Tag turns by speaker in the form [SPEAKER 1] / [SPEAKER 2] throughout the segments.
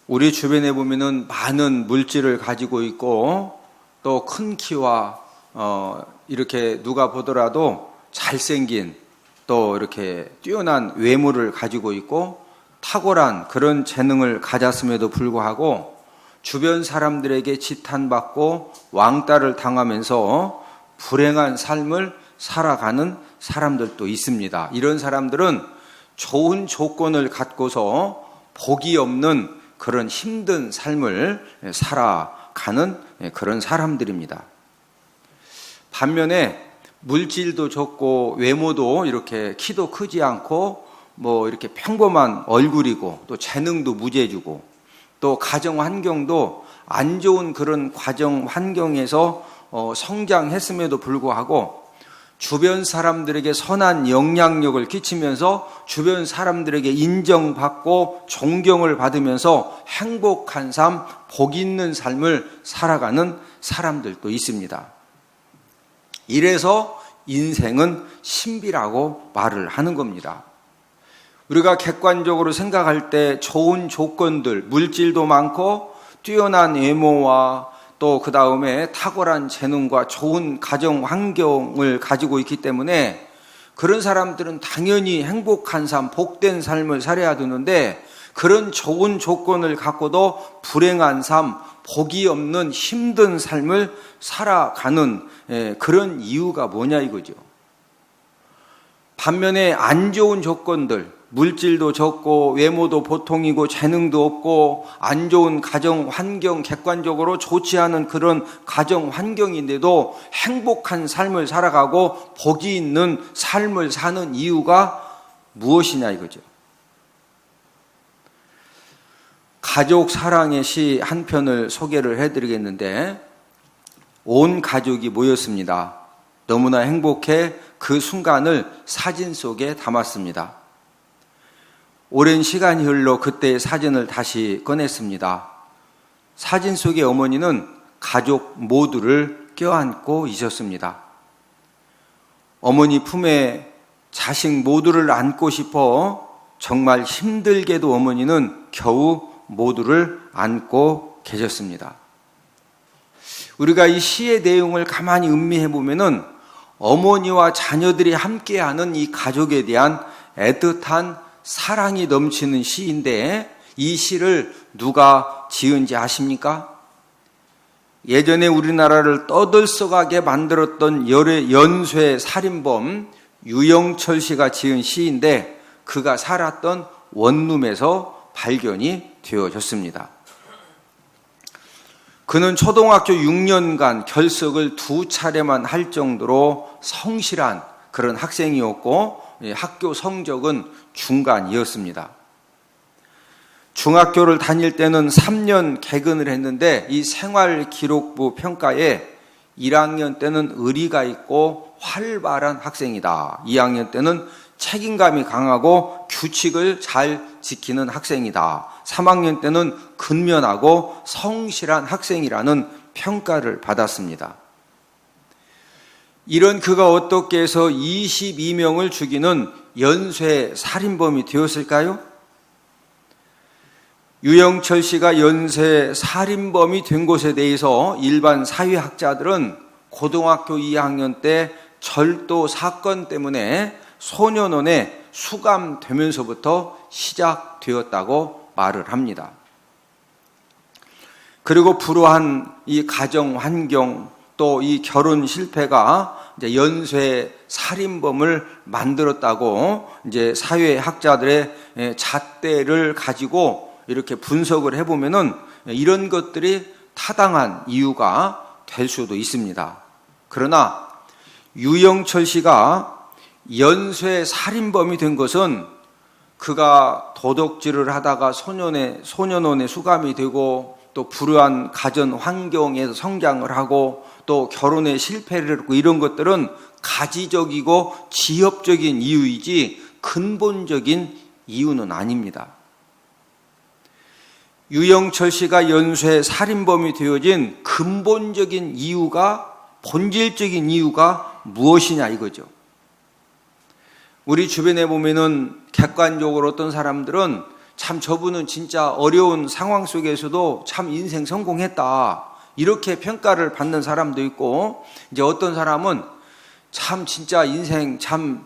[SPEAKER 1] 우리 주변에 보면은 많은 물질을 가지고 있고 또 큰 키와 이렇게 누가 보더라도 잘생긴 또 이렇게 뛰어난 외모를 가지고 있고 탁월한 그런 재능을 가졌음에도 불구하고 주변 사람들에게 지탄받고 왕따를 당하면서 불행한 삶을 살아가는 사람들도 있습니다. 이런 사람들은 좋은 조건을 갖고서 복이 없는 그런 힘든 삶을 살아가는 그런 사람들입니다. 반면에 물질도 좋고 외모도 이렇게 키도 크지 않고 이렇게 평범한 얼굴이고 또 재능도 무재주고 또 가정 환경도 안 좋은 그런 가정 환경에서 성장했음에도 불구하고 주변 사람들에게 선한 영향력을 끼치면서 주변 사람들에게 인정받고 존경을 받으면서 행복한 삶, 복 있는 삶을 살아가는 사람들도 있습니다. 이래서 인생은 신비라고 말을 하는 겁니다. 우리가 객관적으로 생각할 때 좋은 조건들, 물질도 많고 뛰어난 외모와 또 그 다음에 탁월한 재능과 좋은 가정 환경을 가지고 있기 때문에 그런 사람들은 당연히 행복한 삶, 복된 삶을 살아야 되는데 그런 좋은 조건을 갖고도 불행한 삶, 복이 없는 힘든 삶을 살아가는 그런 이유가 뭐냐 이거죠. 반면에 안 좋은 조건들, 물질도 적고 외모도 보통이고 재능도 없고 안 좋은 가정 환경, 객관적으로 좋지 않은 그런 가정 환경인데도 행복한 삶을 살아가고 복이 있는 삶을 사는 이유가 무엇이냐 이거죠. 가족 사랑의 시 한 편을 소개를 해드리겠는데 온 가족이 모였습니다. 너무나 행복해 그 순간을 사진 속에 담았습니다. 오랜 시간이 흘러 그때의 사진을 다시 꺼냈습니다. 사진 속의 어머니는 가족 모두를 껴안고 있었습니다. 어머니 품에 자식 모두를 안고 싶어 정말 힘들게도 어머니는 겨우 모두를 안고 계셨습니다. 우리가 이 시의 내용을 가만히 음미해 보면은 어머니와 자녀들이 함께하는 이 가족에 대한 애틋한 사랑이 넘치는 시인데 이 시를 누가 지은지 아십니까? 예전에 우리나라를 떠들썩하게 만들었던 연쇄 살인범 유영철 씨가 지은 시인데 그가 살았던 원룸에서 발견이 되어졌습니다. 그는 초등학교 6년간 결석을 2차례만 할 정도로 성실한 그런 학생이었고 학교 성적은 중간이었습니다. 중학교를 다닐 때는 3년 개근을 했는데 이 생활기록부 평가에 1학년 때는 의리가 있고 활발한 학생이다. 2학년 때는 책임감이 강하고 규칙을 잘 지키는 학생이다. 3학년 때는 근면하고 성실한 학생이라는 평가를 받았습니다. 이런 그가 어떻게 해서 22명을 죽이는 연쇄 살인범이 되었을까요? 유영철 씨가 연쇄 살인범이 된 것에 대해서 일반 사회학자들은 고등학교 2학년 때 절도 사건 때문에 소년원에 수감되면서부터 시작되었다고 말을 합니다. 그리고 불우한 이 가정 환경 또 이 결혼 실패가 이제 연쇄 살인범을 만들었다고 이제 사회학자들의 잣대를 가지고 이렇게 분석을 해보면은 이런 것들이 타당한 이유가 될 수도 있습니다. 그러나 유영철 씨가 연쇄 살인범이 된 것은 그가 도둑질을 하다가 소년원에 수감이 되고 또 불우한 가정 환경에서 성장을 하고 또 결혼에 실패를 했고 이런 것들은 가지적이고 지엽적인 이유이지 근본적인 이유는 아닙니다. 유영철 씨가 연쇄 살인범이 되어진 근본적인 이유가 본질적인 이유가 무엇이냐 이거죠. 우리 주변에 보면은 객관적으로 어떤 사람들은 참 저분은 진짜 어려운 상황 속에서도 참 인생 성공했다, 이렇게 평가를 받는 사람도 있고, 이제 어떤 사람은 참 진짜 인생 참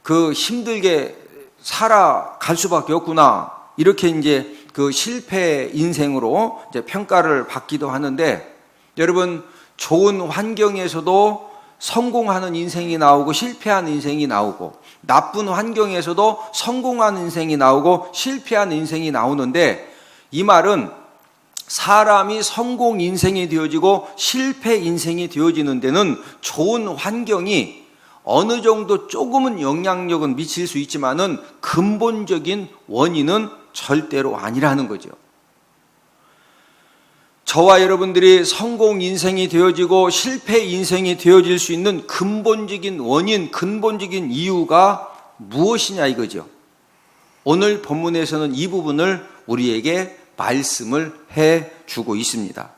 [SPEAKER 1] 그 힘들게 살아갈 수밖에 없구나, 이렇게 이제 그 실패 인생으로 이제 평가를 받기도 하는데, 여러분 좋은 환경에서도 성공하는 인생이 나오고 실패한 인생이 나오고, 나쁜 환경에서도 성공한 인생이 나오고 실패한 인생이 나오는데, 이 말은 사람이 성공 인생이 되어지고 실패 인생이 되어지는 데는 좋은 환경이 어느 정도 조금은 영향력은 미칠 수 있지만은 근본적인 원인은 절대로 아니라는 거죠. 저와 여러분들이 성공 인생이 되어지고 실패 인생이 되어질 수 있는 근본적인 원인, 근본적인 이유가 무엇이냐 이거죠. 오늘 본문에서는 이 부분을 우리에게 말씀을 해주고 있습니다.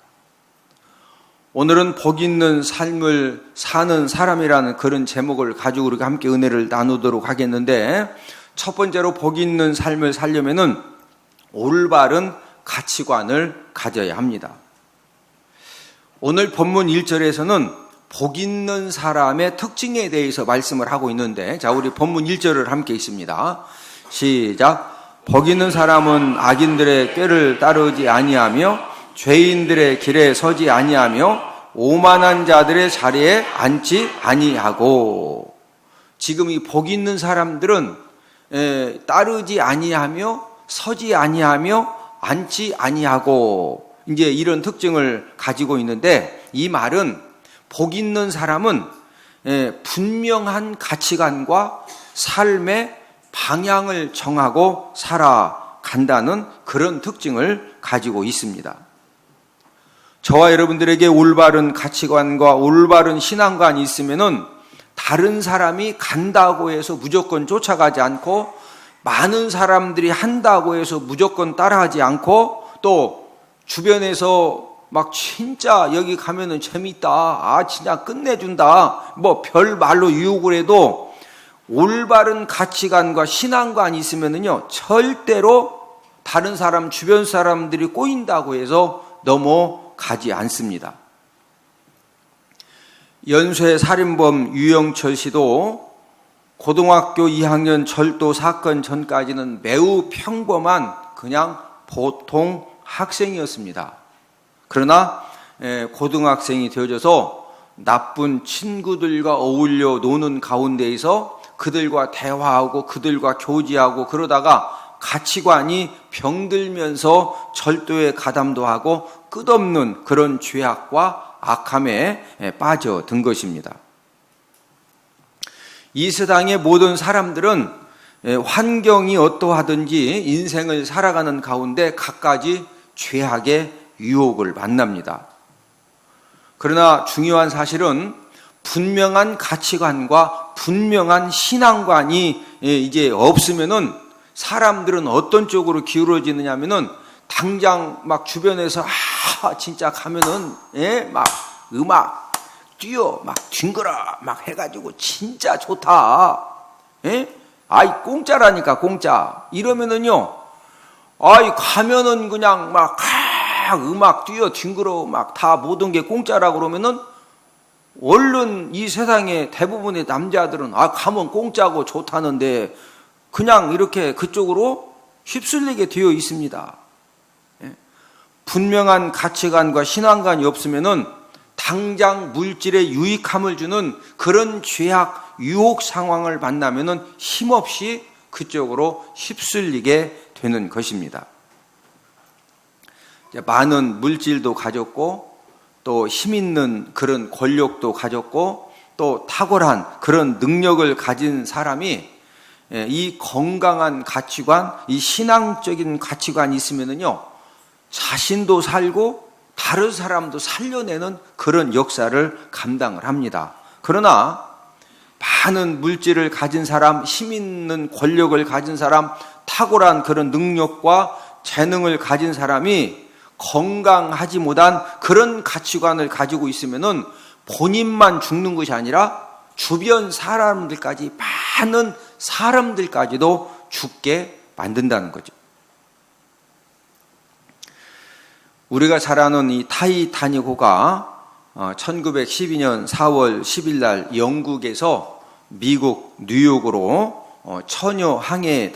[SPEAKER 1] 오늘은 복 있는 삶을 사는 사람이라는 그런 제목을 가지고 우리가 함께 은혜를 나누도록 하겠는데, 첫 번째로 복 있는 삶을 살려면은 올바른 가치관을 가져야 합니다. 오늘 본문 1절에서는 복 있는 사람의 특징에 대해서 말씀을 하고 있는데, 자, 우리 본문 1절을 함께 읽습니다. 시작. 복 있는 사람은 악인들의 꾀를 따르지 아니하며 죄인들의 길에 서지 아니하며 오만한 자들의 자리에 앉지 아니하고. 지금 이 복 있는 사람들은 따르지 아니하며 서지 아니하며 앉지 아니하고, 이제 이런 특징을 가지고 있는데, 이 말은 복 있는 사람은 분명한 가치관과 삶의 방향을 정하고 살아간다는 그런 특징을 가지고 있습니다. 저와 여러분들에게 올바른 가치관과 올바른 신앙관이 있으면은 다른 사람이 간다고 해서 무조건 쫓아가지 않고, 많은 사람들이 한다고 해서 무조건 따라하지 않고, 또 주변에서 막 진짜 여기 가면은 재밌다, 아 진짜 끝내준다, 뭐 별 말로 유혹을 해도 올바른 가치관과 신앙관이 있으면은요 절대로 다른 사람, 주변 사람들이 꼬인다고 해서 넘어가지 않습니다. 연쇄 살인범 유영철 씨도 고등학교 2학년 절도 사건 전까지는 매우 평범한 그냥 보통 학생이었습니다. 그러나 고등학생이 되어져서 나쁜 친구들과 어울려 노는 가운데에서 그들과 대화하고 그들과 교제하고 그러다가 가치관이 병들면서 절도에 가담도 하고 끝없는 그런 죄악과 악함에 빠져든 것입니다. 이 세상의 모든 사람들은 환경이 어떠하든지 인생을 살아가는 가운데 갖가지 죄악의 유혹을 만납니다. 그러나 중요한 사실은 분명한 가치관과 분명한 신앙관이 이제 없으면은 사람들은 어떤 쪽으로 기울어지느냐 하면은 당장 막 주변에서 진짜 가면은 막 음악 뛰어 막 뒹굴어 막 해가지고 진짜 좋다, 아이 공짜라니까 공짜 이러면은요, 아이 가면은 그냥 막 음악 뛰어 뒹굴어 막 다 모든 게 공짜라 그러면은 얼른 이 세상의 대부분의 남자들은 가면 공짜고 좋다는데 그냥 이렇게 그쪽으로 휩쓸리게 되어 있습니다. 분명한 가치관과 신앙관이 없으면은 당장 물질에 유익함을 주는 그런 죄악 유혹 상황을 만나면은 힘없이 그쪽으로 휩쓸리게 되는 것입니다. 많은 물질도 가졌고 또 힘 있는 그런 권력도 가졌고 또 탁월한 그런 능력을 가진 사람이 이 건강한 가치관, 이 신앙적인 가치관이 있으면은요 자신도 살고 다른 사람도 살려내는 그런 역사를 감당을 합니다. 그러나 많은 물질을 가진 사람, 힘 있는 권력을 가진 사람, 탁월한 그런 능력과 재능을 가진 사람이 건강하지 못한 그런 가치관을 가지고 있으면은 본인만 죽는 것이 아니라 주변 사람들까지, 많은 사람들까지도 죽게 만든다는 거죠. 우리가 잘 아는 이 타이타닉호가 1912년 4월 10일 날 영국에서 미국 뉴욕으로 처녀 항해에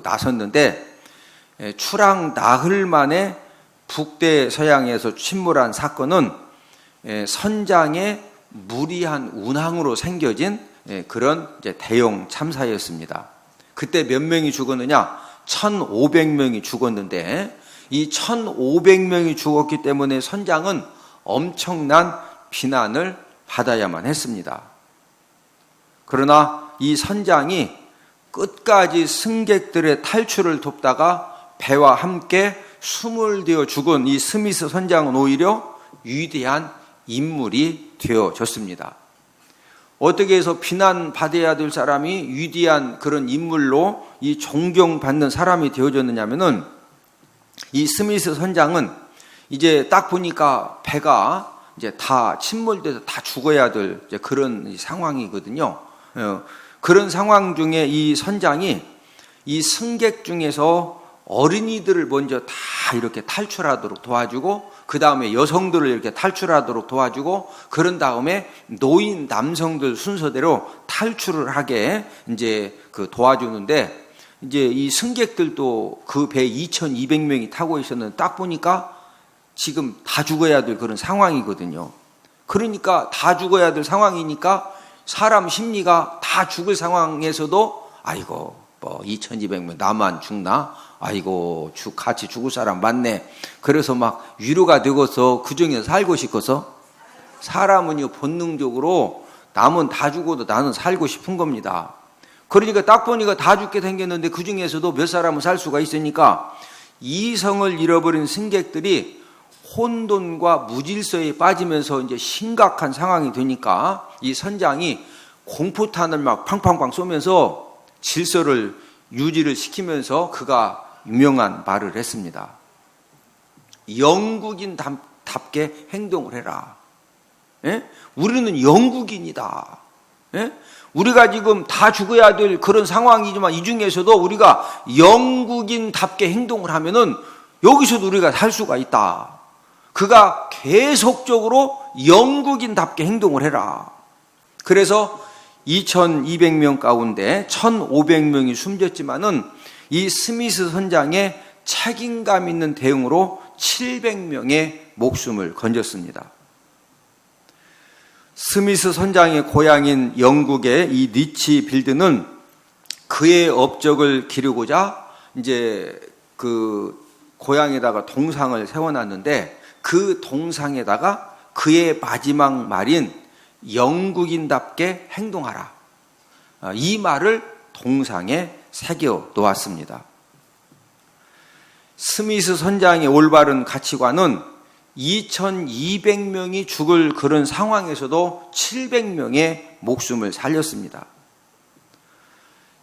[SPEAKER 1] 나섰는데 출항 나흘 만에 북대서양에서 침몰한 사건은 선장의 무리한 운항으로 생겨진 그런 대형 참사였습니다. 그때 몇 명이 죽었느냐? 1,500명이 죽었는데 이 1,500명이 죽었기 때문에 선장은 엄청난 비난을 받아야만 했습니다. 그러나 이 선장이 끝까지 승객들의 탈출을 돕다가 배와 함께 수몰되어 죽은 이 스미스 선장은 오히려 위대한 인물이 되어졌습니다. 어떻게 해서 비난받아야 될 사람이 위대한 그런 인물로 이 존경받는 사람이 되어졌느냐면은 이 스미스 선장은 이제 딱 보니까 배가 이제 다 침몰돼서 다 죽어야 될 그런 상황이거든요. 그런 상황 중에 이 선장이 이 승객 중에서 어린이들을 먼저 다 이렇게 탈출하도록 도와주고 그 다음에 여성들을 이렇게 탈출하도록 도와주고 그런 다음에 노인 남성들 순서대로 탈출을 하게 이제 도와주는데 이제 이 승객들도 그 배 2,200명이 타고 있었는데 딱 보니까 지금 다 죽어야 될 그런 상황이거든요. 그러니까 다 죽어야 될 상황이니까 사람 심리가 다 죽을 상황에서도 아이고 뭐 2,200명 나만 죽나? 아이고 같이 죽을 사람 많네. 그래서 막 위로가 되고서 그 중에서 살고 싶어서 사람은요 본능적으로 남은 다 죽어도 나는 살고 싶은 겁니다. 그러니까 딱 보니까 다 죽게 생겼는데 그 중에서도 몇 사람은 살 수가 있으니까 이성을 잃어버린 승객들이 혼돈과 무질서에 빠지면서 이제 심각한 상황이 되니까 이 선장이 공포탄을 막 팡팡팡 쏘면서 질서를 유지를 시키면서 그가 유명한 말을 했습니다. 영국인답게 행동을 해라. 예? 우리는 영국인이다. 예? 우리가 지금 다 죽어야 될 그런 상황이지만 이 중에서도 우리가 영국인답게 행동을 하면은 여기서도 우리가 살 수가 있다. 그가 계속적으로 영국인답게 행동을 해라. 그래서 2,200명 가운데 1,500명이 숨졌지만은 이 스미스 선장의 책임감 있는 대응으로 700명의 목숨을 건졌습니다. 스미스 선장의 고향인 영국의 이 리치빌드는 그의 업적을 기르고자 이제 그 고향에다가 동상을 세워놨는데 그 동상에다가 그의 마지막 말인 영국인답게 행동하라. 이 말을 동상에 새겨 놓았습니다. 스미스 선장의 올바른 가치관은 2,200명이 죽을 그런 상황에서도 700명의 목숨을 살렸습니다.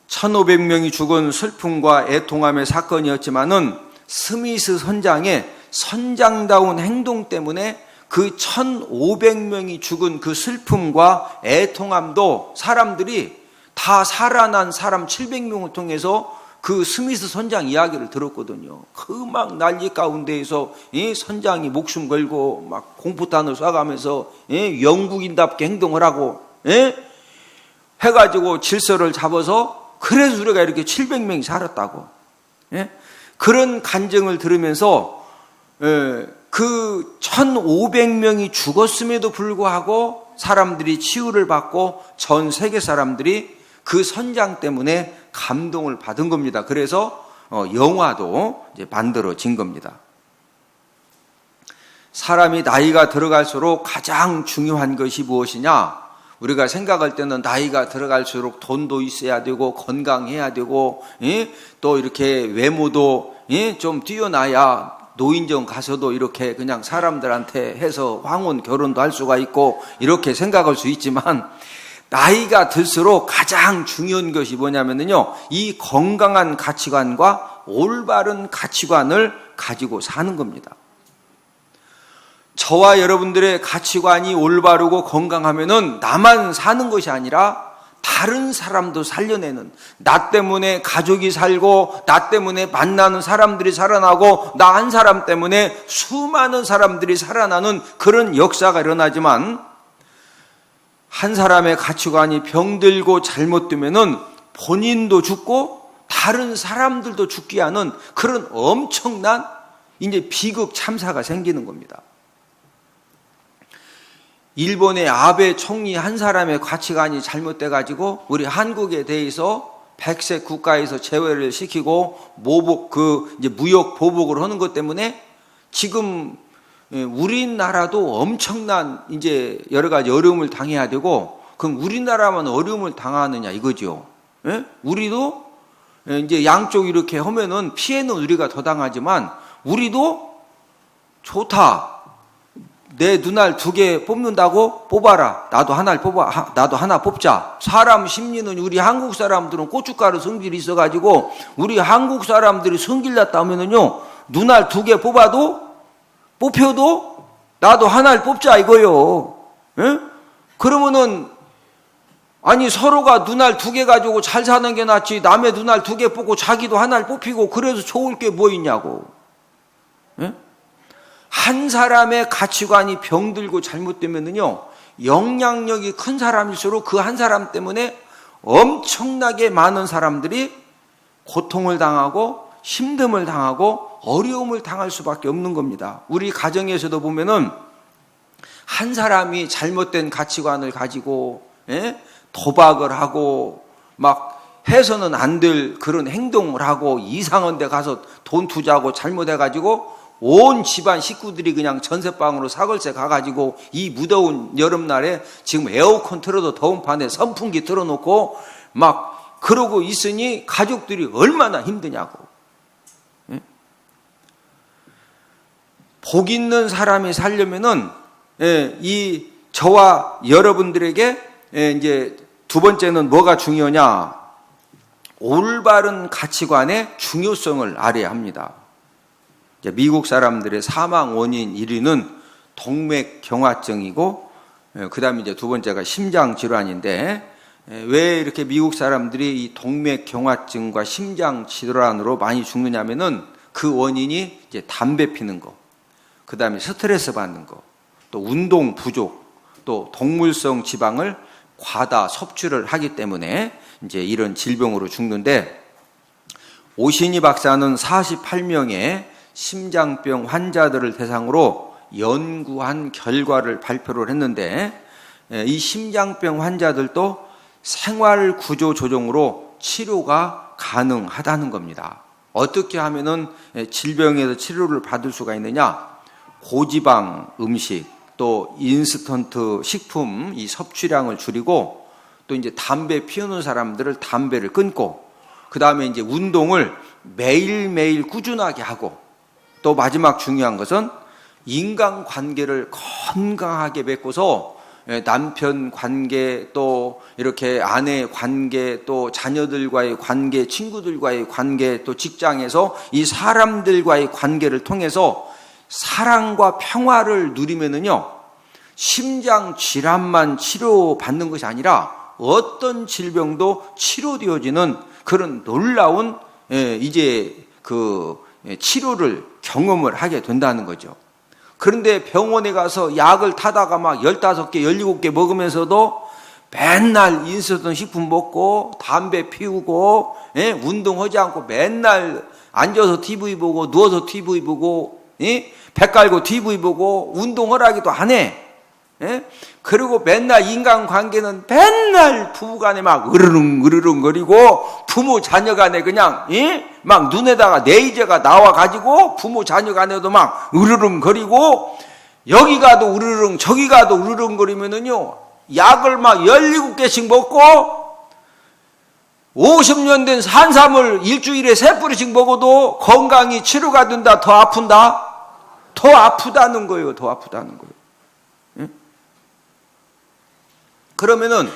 [SPEAKER 1] 1,500명이 죽은 슬픔과 애통함의 사건이었지만은 스미스 선장의 선장다운 행동 때문에 그 1,500명이 죽은 그 슬픔과 애통함도 사람들이 다 살아난 사람 700명을 통해서 그 스미스 선장 이야기를 들었거든요. 그 막 난리 가운데에서 선장이 목숨 걸고 막 공포탄을 쏴가면서 영국인답게 행동을 하고 해가지고 질서를 잡아서 그래서 우리가 이렇게 700명이 살았다고. 그런 간증을 들으면서 그 1,500명이 죽었음에도 불구하고 사람들이 치유를 받고 전 세계 사람들이 그 선장 때문에 감동을 받은 겁니다. 그래서 영화도 이제 만들어진 겁니다. 사람이 나이가 들어갈수록 가장 중요한 것이 무엇이냐? 우리가 생각할 때는 나이가 들어갈수록 돈도 있어야 되고 건강해야 되고 또 이렇게 외모도 좀 뛰어나야 노인정 가서도 이렇게 그냥 사람들한테 해서 황혼 결혼도 할 수가 있고 이렇게 생각할 수 있지만 나이가 들수록 가장 중요한 것이 뭐냐면요, 이 건강한 가치관과 올바른 가치관을 가지고 사는 겁니다. 저와 여러분들의 가치관이 올바르고 건강하면은 나만 사는 것이 아니라 다른 사람도 살려내는, 나 때문에 가족이 살고 나 때문에 만나는 사람들이 살아나고 나 한 사람 때문에 수많은 사람들이 살아나는 그런 역사가 일어나지만, 한 사람의 가치관이 병들고 잘못되면은 본인도 죽고 다른 사람들도 죽게 하는 그런 엄청난 이제 비극 참사가 생기는 겁니다. 일본의 아베 총리 한 사람의 가치관이 잘못돼 가지고 우리 한국에 대해서 백색 국가에서 제외를 시키고 이제 무역 보복을 하는 것 때문에 지금 우리나라도 엄청난 이제 여러 가지 어려움을 당해야 되고, 그럼 우리나라만 어려움을 당하느냐 이거죠. 예? 우리도 이제 양쪽 이렇게 하면은 피해는 우리가 더 당하지만, 우리도 좋다. 내 눈알 2개 뽑는다고 뽑아라. 나도 하나 뽑자. 사람 심리는, 우리 한국 사람들은 고춧가루 성질이 있어가지고 우리 한국 사람들이 성질 났다 하면은요, 눈알 2개 뽑혀도 나도 하나를 뽑자 이거요. 예? 그러면은 아니 서로가 눈알 2개 가지고 잘 사는 게 낫지, 남의 눈알 2개 뽑고 자기도 하나를 뽑히고 그래서 좋을 게 뭐 있냐고. 예? 한 사람의 가치관이 병들고 잘못되면은요, 영향력이 큰 사람일수록 그 한 사람 때문에 엄청나게 많은 사람들이 고통을 당하고 힘듦을 당하고 어려움을 당할 수밖에 없는 겁니다. 우리 가정에서도 보면은 한 사람이 잘못된 가치관을 가지고 도박을 하고 막 해서는 안 될 그런 행동을 하고 이상한 데 가서 돈 투자하고 잘못해가지고 온 집안 식구들이 그냥 전세방으로 사걸세 가가지고 이 무더운 여름날에 지금 에어컨 틀어도 더운 판에 선풍기 틀어놓고 막 그러고 있으니 가족들이 얼마나 힘드냐고. 복 있는 사람이 살려면은 저와 여러분들에게 이제 두 번째는 뭐가 중요하냐? 올바른 가치관의 중요성을 알아야 합니다. 미국 사람들의 사망 원인 1위는 동맥경화증이고, 그 다음에 이제 두 번째가 심장질환인데, 왜 이렇게 미국 사람들이 이 동맥경화증과 심장질환으로 많이 죽느냐면은 그 원인이 이제 담배 피는 거, 그 다음에 스트레스 받는 거, 또 운동 부족, 또 동물성 지방을 과다 섭취를 하기 때문에 이제 이런 질병으로 죽는데, 오신희 박사는 48명의 심장병 환자들을 대상으로 연구한 결과를 발표를 했는데, 이 심장병 환자들도 생활 구조 조정으로 치료가 가능하다는 겁니다. 어떻게 하면은 질병에서 치료를 받을 수가 있느냐? 고지방 음식, 또 인스턴트 식품 이 섭취량을 줄이고, 또 이제 담배 피우는 사람들을 담배를 끊고, 그 다음에 이제 운동을 매일매일 꾸준하게 하고, 또 마지막 중요한 것은 인간관계를 건강하게 맺고서 남편 관계, 또 이렇게 아내 관계, 또 자녀들과의 관계, 친구들과의 관계, 또 직장에서 이 사람들과의 관계를 통해서 사랑과 평화를 누리면은요, 심장 질환만 치료받는 것이 아니라 어떤 질병도 치료되어지는 그런 놀라운 이제 그 치료를 경험을 하게 된다는 거죠. 그런데 병원에 가서 약을 타다가 막 15개, 17개 먹으면서도 맨날 인스턴트 식품 먹고 담배 피우고 운동하지 않고 맨날 앉아서 TV 보고 누워서 TV 보고 배 깔고 TV 보고 운동하라기도 안 해. 그리고 맨날 인간관계는 맨날 부부간에 막 으르릉거리고 부모 자녀간에 그냥 막 눈에다가 레이저가 나와가지고 부모 자녀간에도 막 으르릉거리고, 여기 가도 으르릉 저기 가도 으르릉거리면은요, 약을 막 17개씩 먹고 50년 된 산삼을 일주일에 3뿌리씩 먹어도 건강이 치료가 된다. 더 아픈다? 더 아프다는 거예요. 더 아프다는 거예요. 그러면은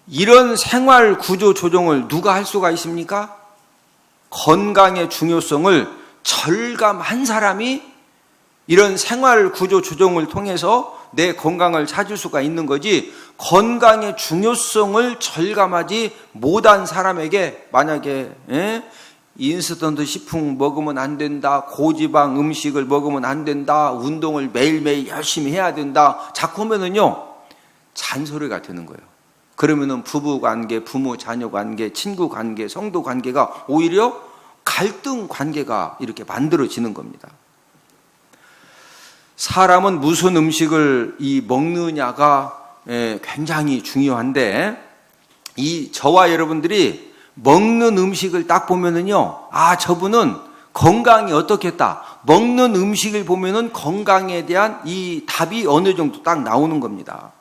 [SPEAKER 1] 이런 생활 구조 조정을 누가 할 수가 있습니까? 건강의 중요성을 절감한 사람이 이런 생활 구조 조정을 통해서 내 건강을 찾을 수가 있는 거지, 건강의 중요성을 절감하지 못한 사람에게 만약에 인스턴트 식품 먹으면 안 된다, 고지방 음식을 먹으면 안 된다, 운동을 매일매일 열심히 해야 된다 자꾸 하면은요 잔소리가 되는 거예요. 그러면은 부부관계, 부모 자녀 관계, 친구 관계, 성도 관계가 오히려 갈등 관계가 이렇게 만들어지는 겁니다. 사람은 무슨 음식을 먹느냐가 굉장히 중요한데, 저와 여러분들이 먹는 음식을 딱 보면은요, 저분은 건강이 어떻겠다. 먹는 음식을 보면은 건강에 대한 이 답이 어느 정도 딱 나오는 겁니다.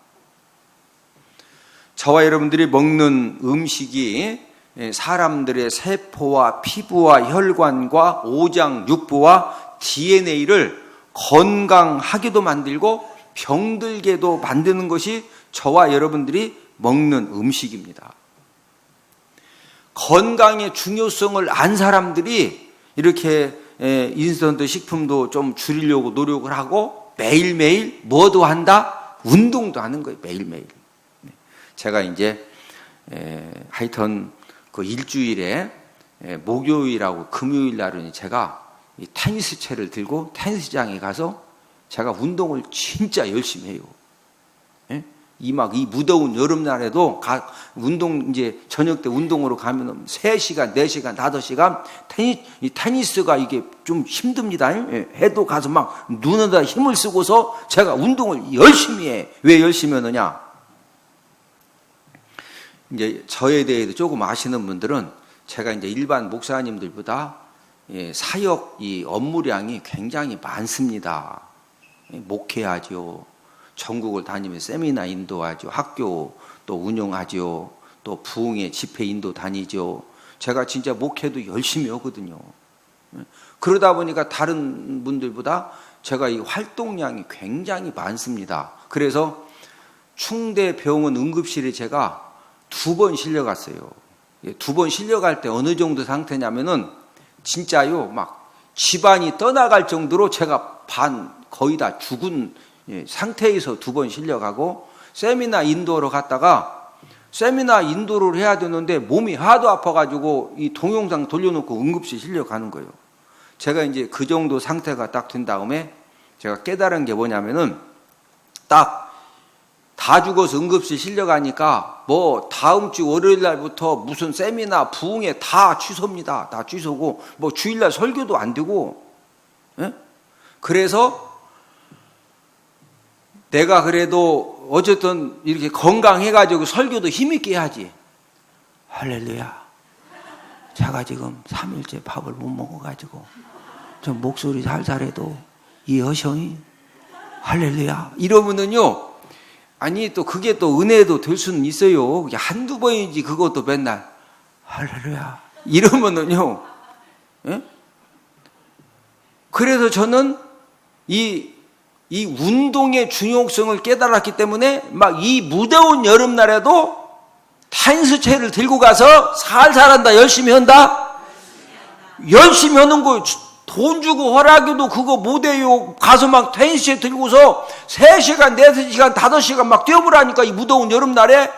[SPEAKER 1] 저와 여러분들이 먹는 음식이 사람들의 세포와 피부와 혈관과 오장, 육부와 DNA를 건강하게도 만들고 병들게도 만드는 것이 저와 여러분들이 먹는 음식입니다. 건강의 중요성을 안 사람들이 이렇게 인스턴트 식품도 좀 줄이려고 노력을 하고 매일매일 뭐도 한다? 운동도 하는 거예요. 매일매일. 제가 이제 하여튼 그 일주일에 목요일하고 금요일 날은 제가 이 테니스채를 들고 테니스장에 가서 제가 운동을 진짜 열심히 해요. 이 무더운 여름날에도 운동 이제 저녁 때 운동으로 가면 3시간, 4시간, 5시간 테니스가 이게 좀 힘듭니다. 해도 가서 막 눈에다 힘을 쓰고서 제가 운동을 열심히 해. 왜 열심히 하느냐? 이제 저에 대해서 조금 아시는 분들은 제가 이제 일반 목사님들보다 사역 이 업무량이 굉장히 많습니다. 목회하죠. 전국을 다니면서 세미나 인도하죠. 학교 또 운영하죠. 또 부흥회 집회 인도 다니죠. 제가 진짜 목회도 열심히 하거든요. 그러다 보니까 다른 분들보다 제가 이 활동량이 굉장히 많습니다. 그래서 충대병원 응급실에 제가 2번 실려갔어요. 2번 실려갈 때 어느 정도 상태냐면은 진짜요, 막 집안이 떠나갈 정도로 제가 거의 다 죽은 상태에서 2번 실려가고, 세미나 인도로 갔다가 세미나 인도를 해야 되는데 몸이 하도 아파가지고 이 동영상 돌려놓고 응급실 실려가는 거예요. 제가 이제 그 정도 상태가 딱 된 다음에 제가 깨달은 게 뭐냐면은 딱 다 죽어서 응급실 실려가니까 뭐 다음 주 월요일 날부터 무슨 세미나 부흥회 다 취소입니다. 다 취소고 뭐 주일날 설교도 안 되고. 그래서 내가 그래도 어쨌든 이렇게 건강해가지고 설교도 힘있게 해야지. 할렐루야. 제가 지금 3일째 밥을 못 먹어가지고 좀 목소리 살살해도 이 여성이 할렐루야 이러면은요, 아니 또 그게 또 은혜도 될 수는 있어요. 한두 번이지 그것도 맨날 할렐루야 이러면은요. 그래서 저는 이 운동의 중요성을 깨달았기 때문에 막 이 무더운 여름날에도 테니스채를 들고 가서 살살한다, 열심히 한다. 열심히 하는 거 돈 주고 허락해도 그거 못해요. 가서 막 테니스채 들고서 3시간, 4시간, 5시간 막 뛰어보라니까 이 무더운 여름날에.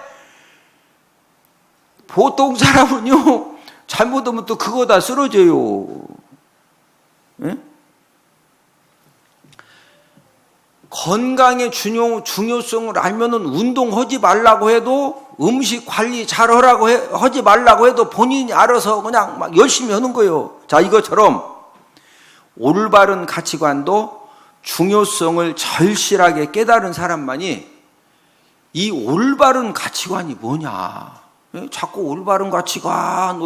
[SPEAKER 1] 보통 사람은요 잘못하면 또 그거 다 쓰러져요. 건강의 중요성을 알면은 운동하지 말라고 해도, 음식 관리 잘 하지 말라고 해도 본인이 알아서 그냥 막 열심히 하는 거예요. 자, 이것처럼 올바른 가치관도 중요성을 절실하게 깨달은 사람만이 이 올바른 가치관이 뭐냐. 자꾸 올바른 가치관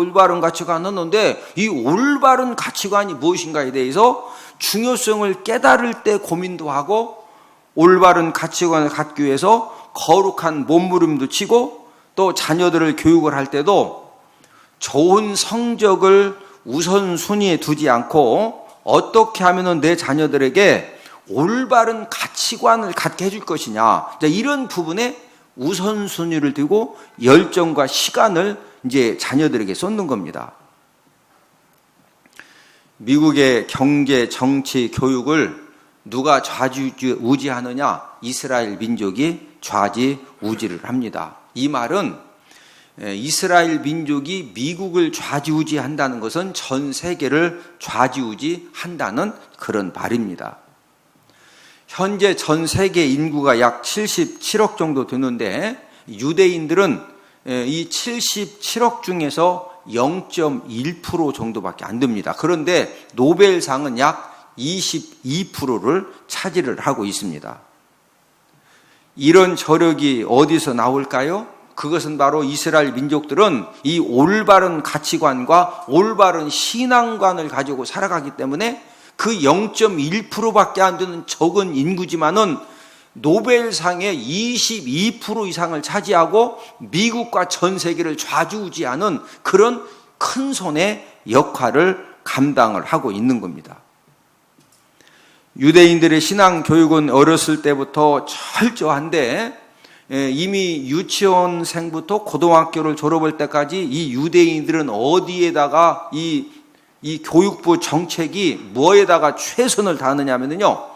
[SPEAKER 1] 하는데 이 올바른 가치관이 무엇인가에 대해서 중요성을 깨달을 때 고민도 하고, 올바른 가치관을 갖기 위해서 거룩한 몸부림도 치고, 또 자녀들을 교육을 할 때도 좋은 성적을 우선순위에 두지 않고 어떻게 하면 내 자녀들에게 올바른 가치관을 갖게 해줄 것이냐, 이런 부분에 우선순위를 두고 열정과 시간을 이제 자녀들에게 쏟는 겁니다. 미국의 경제, 정치, 교육을 누가 좌지우지하느냐? 이스라엘 민족이 좌지우지를 합니다. 이 말은 이스라엘 민족이 미국을 좌지우지한다는 것은 전 세계를 좌지우지한다는 그런 말입니다. 현재 전 세계 인구가 약 77억 정도 되는데 유대인들은 이 77억 중에서 0.1% 정도밖에 안 됩니다. 그런데 노벨상은 약 22%를 차지를 하고 있습니다. 이런 저력이 어디서 나올까요? 그것은 바로 이스라엘 민족들은 이 올바른 가치관과 올바른 신앙관을 가지고 살아가기 때문에 그 0.1%밖에 안 되는 적은 인구지만은 노벨상의 22% 이상을 차지하고 미국과 전 세계를 좌지우지하는 그런 큰 손의 역할을 감당을 하고 있는 겁니다. 유대인들의 신앙 교육은 어렸을 때부터 철저한데 이미 유치원생부터 고등학교를 졸업할 때까지 이 유대인들은 어디에다가 이 교육부 정책이 뭐에다가 최선을 다하느냐 하면요,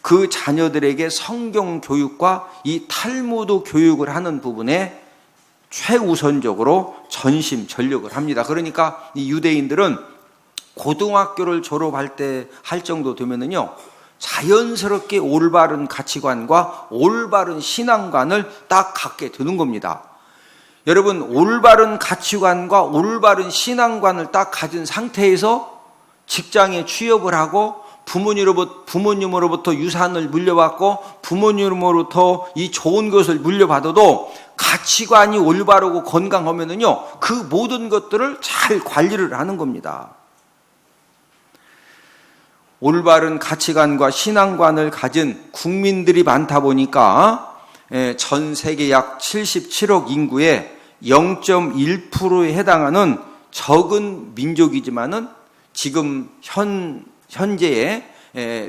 [SPEAKER 1] 그 자녀들에게 성경 교육과 이 탈무드 교육을 하는 부분에 최우선적으로 전심전력을 합니다. 그러니까 이 유대인들은 고등학교를 졸업할 때 할 정도 되면은요, 자연스럽게 올바른 가치관과 올바른 신앙관을 딱 갖게 되는 겁니다. 여러분, 올바른 가치관과 올바른 신앙관을 딱 가진 상태에서 직장에 취업을 하고 부모님으로부터 유산을 물려받고 부모님으로부터 이 좋은 것을 물려받아도 가치관이 올바르고 건강하면은요, 그 모든 것들을 잘 관리를 하는 겁니다. 올바른 가치관과 신앙관을 가진 국민들이 많다 보니까 전 세계 약 77억 인구의 0.1%에 해당하는 적은 민족이지만은 지금 현재의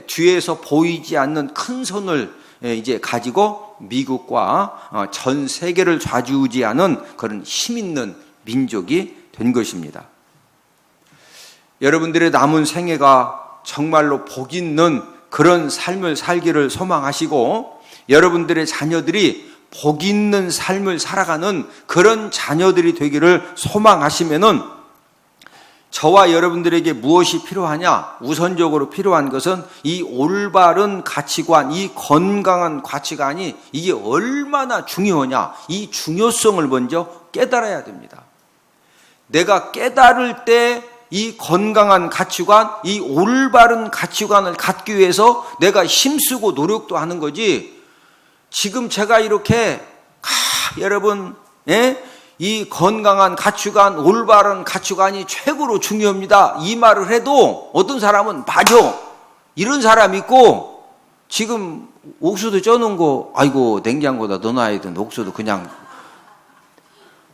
[SPEAKER 1] 뒤에서 보이지 않는 큰 손을 이제 가지고 미국과 전 세계를 좌지우지하는 그런 힘 있는 민족이 된 것입니다. 여러분들의 남은 생애가 정말로 복 있는 그런 삶을 살기를 소망하시고 여러분들의 자녀들이 복 있는 삶을 살아가는 그런 자녀들이 되기를 소망하시면은 저와 여러분들에게 무엇이 필요하냐? 우선적으로 필요한 것은 이 올바른 가치관, 이 건강한 가치관이 이게 얼마나 중요하냐? 이 중요성을 먼저 깨달아야 됩니다. 내가 깨달을 때 이 건강한 가치관, 이 올바른 가치관을 갖기 위해서 내가 힘쓰고 노력도 하는 거지. 지금 제가 이렇게 여러분, 이 건강한 가치관, 올바른 가치관이 최고로 중요합니다. 이 말을 해도 어떤 사람은 맞아. 이런 사람 있고 지금 옥수수 쪄놓은 거 아이고 냉장고에다 넣어놔야 되는 옥수수 그냥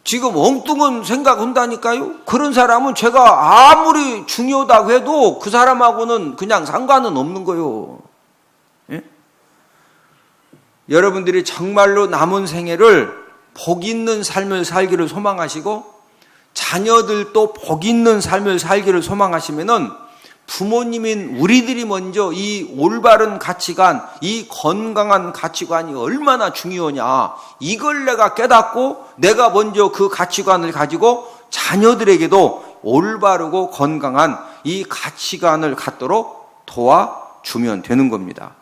[SPEAKER 1] 지금 엉뚱한 생각한다니까요. 그런 사람은 제가 아무리 중요하다고 해도 그 사람하고는 그냥 상관은 없는 거예요. 예? 여러분들이 정말로 남은 생애를 복 있는 삶을 살기를 소망하시고 자녀들도 복 있는 삶을 살기를 소망하시면은 부모님인 우리들이 먼저 이 올바른 가치관, 이 건강한 가치관이 얼마나 중요하냐, 이걸 내가 깨닫고 내가 먼저 그 가치관을 가지고 자녀들에게도 올바르고 건강한 이 가치관을 갖도록 도와주면 되는 겁니다.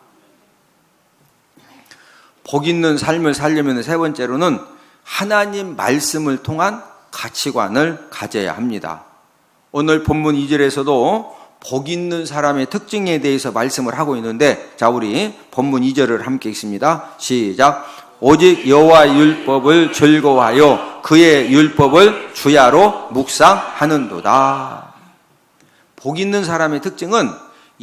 [SPEAKER 1] 복 있는 삶을 살려면 세 번째로는 하나님 말씀을 통한 가치관을 가져야 합니다. 오늘 본문 2절에서도 복 있는 사람의 특징에 대해서 말씀을 하고 있는데, 자, 우리 본문 2절을 함께 읽습니다. 시작. 오직 여호와 율법을 즐거워하여 그의 율법을 주야로 묵상하는도다. 복 있는 사람의 특징은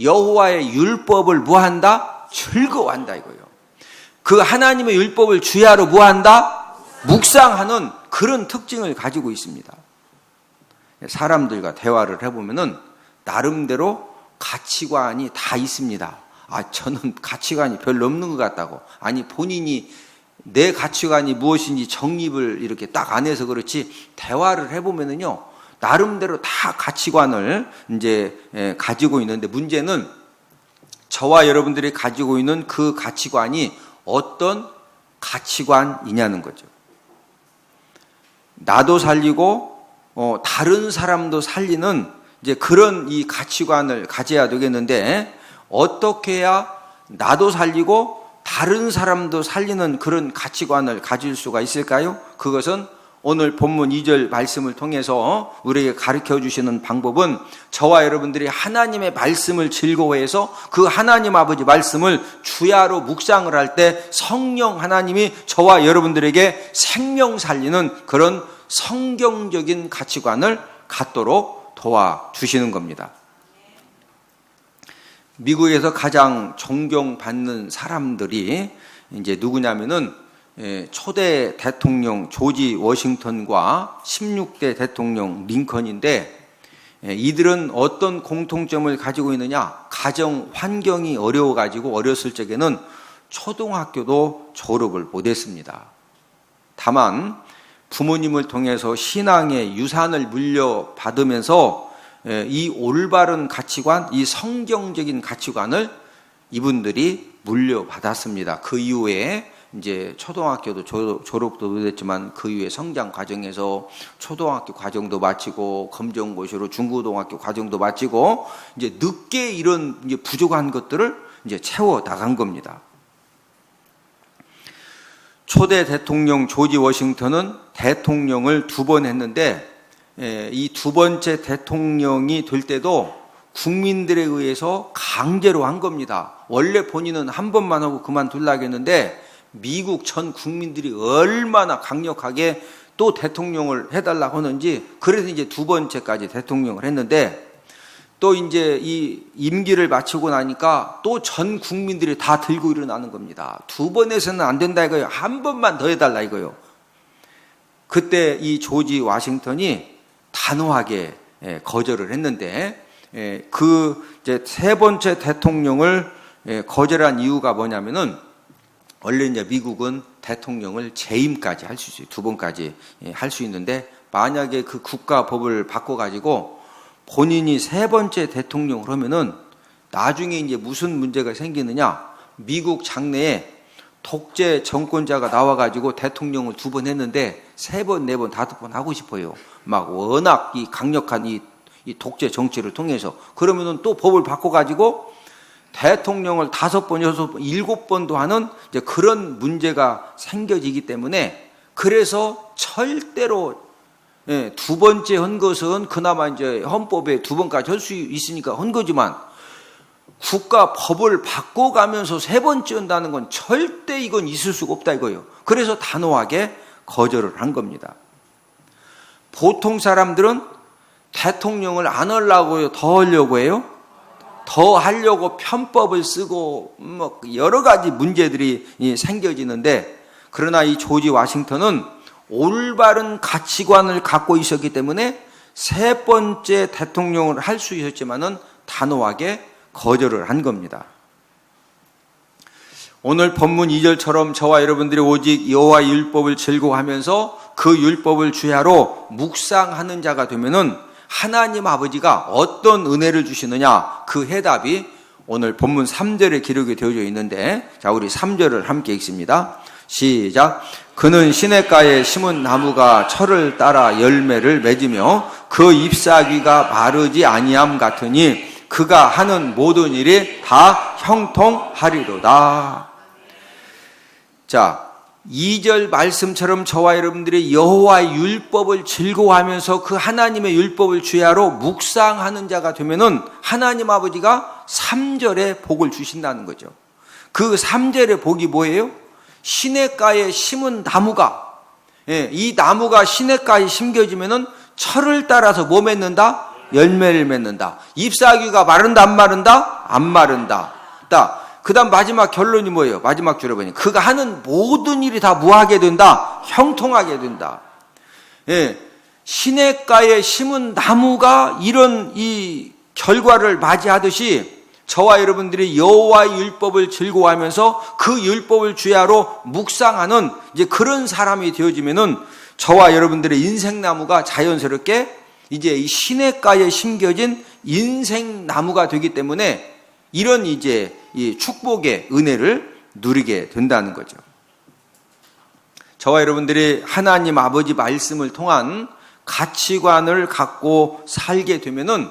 [SPEAKER 1] 여호와의 율법을 뭐한다? 즐거워한다 이거예요. 그 하나님의 율법을 주야로 뭐한다? 묵상하는 그런 특징을 가지고 있습니다. 사람들과 대화를 해보면은 나름대로 가치관이 다 있습니다. 저는 가치관이 별로 없는 것 같다고. 아니, 본인이 내 가치관이 무엇인지 정립을 이렇게 딱 안 해서 그렇지, 대화를 해보면은요, 나름대로 다 가치관을 이제 가지고 있는데, 문제는 저와 여러분들이 가지고 있는 그 가치관이 어떤 가치관이냐는 거죠. 나도 살리고 다른 사람도 살리는 이제 그런 이 가치관을 가져야 되겠는데, 어떻게 해야 나도 살리고 다른 사람도 살리는 그런 가치관을 가질 수가 있을까요? 그것은 오늘 본문 2절 말씀을 통해서 우리에게 가르쳐 주시는 방법은, 저와 여러분들이 하나님의 말씀을 즐거워해서 그 하나님 아버지 말씀을 주야로 묵상을 할 때 성령 하나님이 저와 여러분들에게 생명 살리는 그런 성경적인 가치관을 갖도록 도와주시는 겁니다. 미국에서 가장 존경받는 사람들이 이제 누구냐면은 초대 대통령 조지 워싱턴과 16대 대통령 링컨인데, 이들은 어떤 공통점을 가지고 있느냐? 가정 환경이 어려워가지고 어렸을 적에는 초등학교도 졸업을 못했습니다. 다만 부모님을 통해서 신앙의 유산을 물려받으면서 이 올바른 가치관, 이 성경적인 가치관을 이분들이 물려받았습니다. 그 이후에 이제 초등학교도 졸업도 못했지만 그 이후에 성장 과정에서 초등학교 과정도 마치고 검정고시로 중고등학교 과정도 마치고 이제 늦게 이런 이제 부족한 것들을 이제 채워 나간 겁니다. 초대 대통령 조지 워싱턴은 대통령을 2번 했는데, 이 2번째 대통령이 될 때도 국민들에 의해서 강제로 한 겁니다. 원래 본인은 한 번만 하고 그만둘라고 했는데 미국 전 국민들이 얼마나 강력하게 또 대통령을 해달라고 하는지, 그래서 이제 2번째까지 대통령을 했는데, 또 이제 이 임기를 마치고 나니까 또 전 국민들이 다 들고 일어나는 겁니다. 2번 해서는 안 된다 이거예요. 한 번만 더 해달라 이거예요. 그때 이 조지 워싱턴이 단호하게 거절을 했는데, 그 이제 3번째 대통령을 거절한 이유가 뭐냐면은, 원래 이제 미국은 대통령을 재임까지 할 수 있어요. 2번까지 할 수 있는데, 만약에 그 국가법을 바꿔가지고 본인이 3번째 대통령을 하면은 나중에 이제 무슨 문제가 생기느냐? 미국 장내에 독재 정권자가 나와가지고 대통령을 2번 했는데 3번, 4번, 5번 하고 싶어요. 막 워낙 이 강력한 이 독재 정치를 통해서. 그러면은 또 법을 바꿔가지고 대통령을 5번, 6번, 7번도 하는 이제 그런 문제가 생겨지기 때문에, 그래서 절대로 2번째 한 것은 그나마 이제 헌법에 2번까지 할 수 있으니까 한 거지만, 국가 법을 바꿔가면서 3번째 한다는 건 절대 이건 있을 수가 없다 이거예요. 그래서 단호하게 거절을 한 겁니다. 보통 사람들은 대통령을 안 하려고요, 더 하려고 해요? 더 하려고 편법을 쓰고 뭐 여러 가지 문제들이 생겨지는데, 그러나 이 조지 워싱턴은 올바른 가치관을 갖고 있었기 때문에 3번째 대통령을 할 수 있었지만은 단호하게 거절을 한 겁니다. 오늘 본문 2절처럼 저와 여러분들이 오직 여호와의 율법을 즐거워하면서 그 율법을 주야로 묵상하는 자가 되면은 하나님 아버지가 어떤 은혜를 주시느냐, 그 해답이 오늘 본문 3절에 기록이 되어져 있는데, 자, 우리 3절을 함께 읽습니다. 시작. 그는 시냇가에 심은 나무가 철을 따라 열매를 맺으며 그 잎사귀가 마르지 아니함 같으니 그가 하는 모든 일이 다 형통하리로다. 자, 2절 말씀처럼 저와 여러분들이 여호와의 율법을 즐거워하면서 그 하나님의 율법을 주야로 묵상하는 자가 되면은 하나님 아버지가 3절에 복을 주신다는 거죠. 그 3절의 복이 뭐예요? 시냇가에 심은 나무가, 이 나무가 시냇가에 심겨지면은 철을 따라서 뭐 맺는다? 열매를 맺는다. 잎사귀가 마른다 안 마른다? 안 마른다. 그 다음 마지막 결론이 뭐예요? 마지막 줄에 보니 그가 하는 모든 일이 다 뭐하게 된다? 형통하게 된다. 시냇가에 심은 나무가 이런 이 결과를 맞이하듯이 저와 여러분들이 여호와의 율법을 즐거워하면서 그 율법을 주야로 묵상하는 이제 그런 사람이 되어지면은 저와 여러분들의 인생나무가 자연스럽게 이제 이 시냇가에 심겨진 인생나무가 되기 때문에 이런 이제 이 축복의 은혜를 누리게 된다는 거죠. 저와 여러분들이 하나님 아버지 말씀을 통한 가치관을 갖고 살게 되면은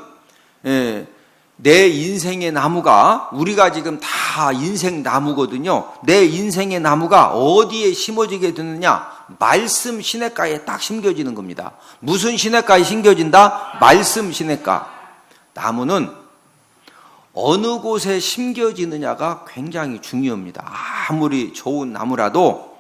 [SPEAKER 1] 내 인생의 나무가, 우리가 지금 다 인생 나무거든요. 내 인생의 나무가 어디에 심어지게 되느냐? 말씀 시냇가에 딱 심겨지는 겁니다. 무슨 시냇가에 심겨진다? 말씀 시냇가. 나무는 어느 곳에 심겨지느냐가 굉장히 중요합니다. 아무리 좋은 나무라도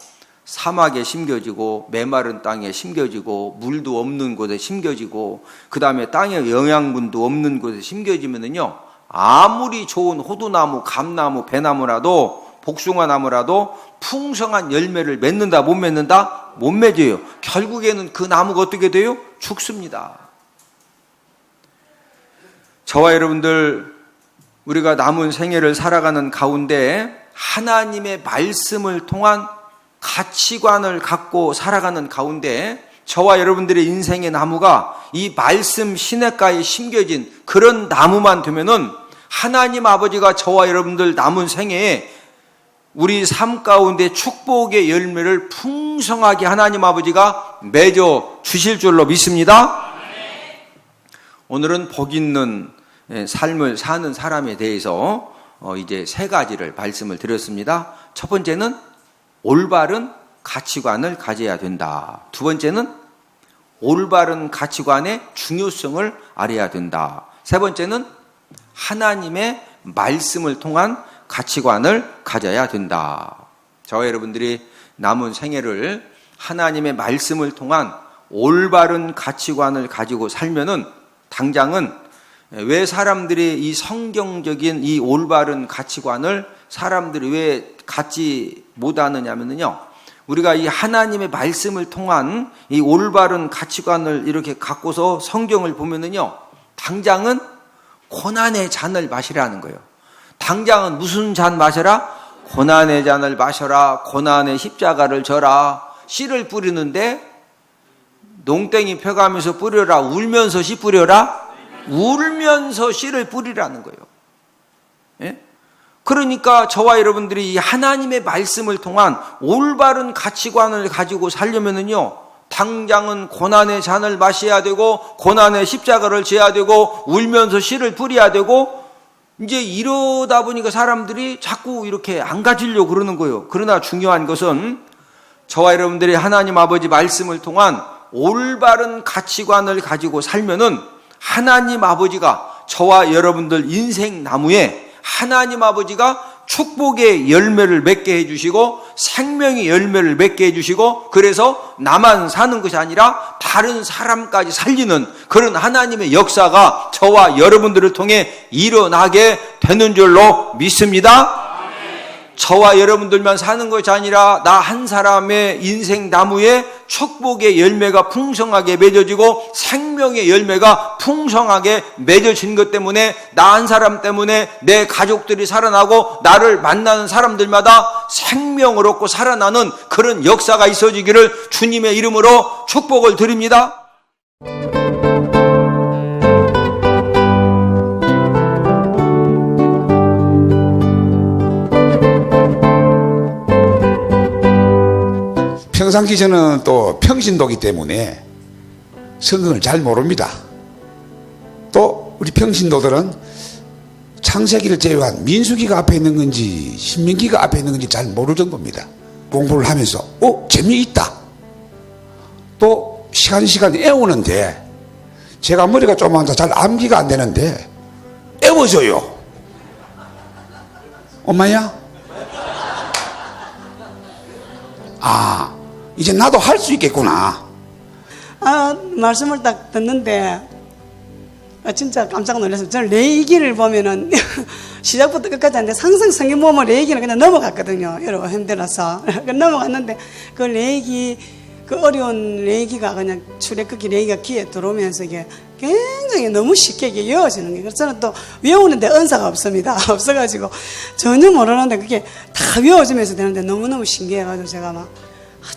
[SPEAKER 1] 사막에 심겨지고 메마른 땅에 심겨지고 물도 없는 곳에 심겨지고 그 다음에 땅에 영양분도 없는 곳에 심겨지면은요, 아무리 좋은 호두나무, 감나무, 배나무라도, 복숭아나무라도 풍성한 열매를 맺는다 못 맺는다? 못 맺어요. 결국에는 그 나무가 어떻게 돼요? 죽습니다. 저와 여러분들, 우리가 남은 생애를 살아가는 가운데 하나님의 말씀을 통한 가치관을 갖고 살아가는 가운데 저와 여러분들의 인생의 나무가 이 말씀 시냇가에 심겨진 그런 나무만 되면은 하나님 아버지가 저와 여러분들 남은 생애에 우리 삶 가운데 축복의 열매를 풍성하게 하나님 아버지가 맺어 주실 줄로 믿습니다. 오늘은 복 있는 삶을 사는 사람에 대해서 이제 세 가지를 말씀을 드렸습니다. 첫 번째는 올바른 가치관을 가져야 된다. 두 번째는 올바른 가치관의 중요성을 알아야 된다. 세 번째는 하나님의 말씀을 통한 가치관을 가져야 된다. 저와 여러분들이 남은 생애를 하나님의 말씀을 통한 올바른 가치관을 가지고 살면은 당장은 왜 사람들이 이 성경적인 이 올바른 가치관을 사람들이 왜 갖지 못하느냐면요, 우리가 이 하나님의 말씀을 통한 이 올바른 가치관을 이렇게 갖고서 성경을 보면은요, 당장은 고난의 잔을 마시라는 거예요. 당장은 무슨 잔 마셔라? 고난의 잔을 마셔라. 고난의 십자가를 져라. 씨를 뿌리는데 농땡이 펴가면서 뿌려라. 울면서 씨 뿌려라. 울면서 씨를 뿌리라는 거예요. 예? 그러니까 저와 여러분들이 이 하나님의 말씀을 통한 올바른 가치관을 가지고 살려면은요, 당장은 고난의 잔을 마셔야 되고 고난의 십자가를 져야 되고 울면서 씨를 뿌려야 되고, 이제 이러다 보니까 사람들이 자꾸 이렇게 안 가지려고 그러는 거예요. 그러나 중요한 것은 저와 여러분들이 하나님 아버지 말씀을 통한 올바른 가치관을 가지고 살면은 하나님 아버지가 저와 여러분들 인생 나무에 하나님 아버지가 축복의 열매를 맺게 해주시고 생명의 열매를 맺게 해주시고, 그래서 나만 사는 것이 아니라 다른 사람까지 살리는 그런 하나님의 역사가 저와 여러분들을 통해 일어나게 되는 줄로 믿습니다. 저와 여러분들만 사는 것이 아니라 나 한 사람의 인생 나무에 축복의 열매가 풍성하게 맺어지고 생명의 열매가 풍성하게 맺어진 것 때문에 나 한 사람 때문에 내 가족들이 살아나고 나를 만나는 사람들마다 생명을 얻고 살아나는 그런 역사가 있어지기를 주님의 이름으로 축복을 드립니다.
[SPEAKER 2] 평상시 저는 또 평신도기 때문에 성경을 잘 모릅니다. 또 우리 평신도들은 창세기를 제외한 민수기가 앞에 있는 건지 신명기가 앞에 있는 건지 잘 모를 정도입니다. 공부를 하면서 재미있다. 또 시간 애우는데 제가 머리가 조그만서 잘 암기가 안 되는데 애워줘요. 엄마야? 이제 나도 할 수 있겠구나.
[SPEAKER 3] 말씀을 딱 듣는데 진짜 깜짝 놀랐어요. 저는 레이기를 보면은 시작부터 끝까지 하는데 항상 성경 보면 레이기는 그냥 넘어갔거든요. 여러분 힘들어서 넘어갔는데 그 레이기, 그 어려운 레이기가 그냥 출애굽기 레이기가 귀에 들어오면서 이게 굉장히 너무 쉽게 이게 외워지는 거예요. 그래서 저는 또 외우는데 은사가 없습니다. 없어가지고 전혀 모르는데 그게 다 외워지면서 되는데 너무너무 신기해가지고 제가 막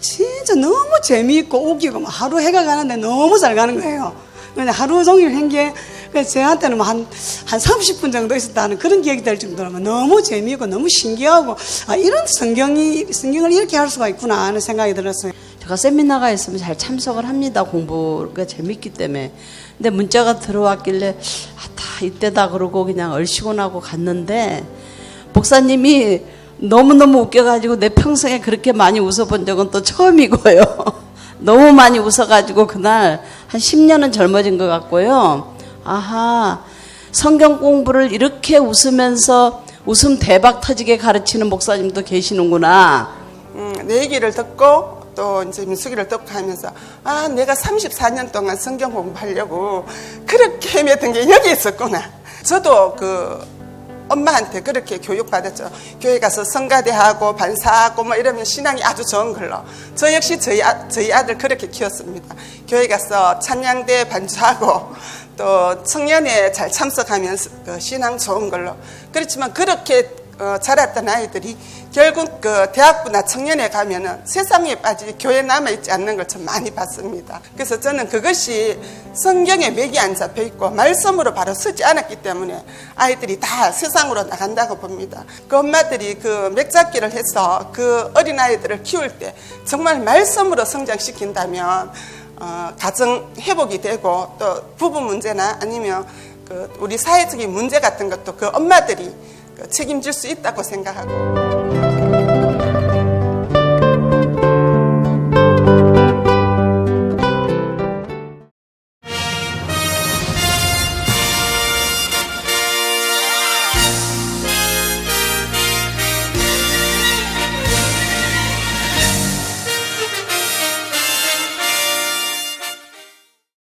[SPEAKER 3] 진짜 너무 재미있고 웃기고 막 하루 해가 가는데 너무 잘 가는 거예요. 그냥 하루 종일 한 게 저한테는 한 30분 정도 있었다는 그런 기억이 될 정도로 너무 재미있고 너무 신기하고 이런 성경을 이렇게 할 수가 있구나 하는 생각이 들었어요.
[SPEAKER 4] 제가 세미나가 있으면 잘 참석을 합니다. 공부가 재밌기 때문에. 근데 문자가 들어왔길래 다 이때다 그러고 그냥 얼씨곤하고 갔는데 목사님이 너무너무 웃겨가지고 내 평생에 그렇게 많이 웃어본 적은 또 처음이고요. 너무 많이 웃어가지고 그날 한 10년은 젊어진 것 같고요. 아하, 성경 공부를 이렇게 웃으면서 웃음 대박 터지게 가르치는 목사님도 계시는구나.
[SPEAKER 5] 내 얘기를 듣고 또 이제 민숙이를 듣고 하면서 아, 내가 34년 동안 성경 공부하려고 그렇게 헤맸던 게 여기 있었구나. 저도 그 엄마한테 그렇게 교육받았죠. 교회 가서 성가대하고 반사하고 뭐 이러면 신앙이 아주 좋은 걸로. 저 역시 저희 아들 그렇게 키웠습니다. 교회 가서 찬양대 반주하고 또 청년회 잘 참석하면서 그 신앙 좋은 걸로. 그렇지만 그렇게 자랐던 아이들이 결국 그 대학부나 청년회 가면은 세상에 빠지지 교회에 남아있지 않는 걸 좀 많이 봤습니다. 그래서 저는 그것이 성경에 맥이 안 잡혀 있고 말씀으로 바로 서지 않았기 때문에 아이들이 다 세상으로 나간다고 봅니다. 그 엄마들이 그 맥잡기를 해서 그 어린아이들을 키울 때 정말 말씀으로 성장시킨다면 가정 회복이 되고 또 부부 문제나 아니면 그 우리 사회적인 문제 같은 것도 그 엄마들이 책임질 수 있다고 생각하고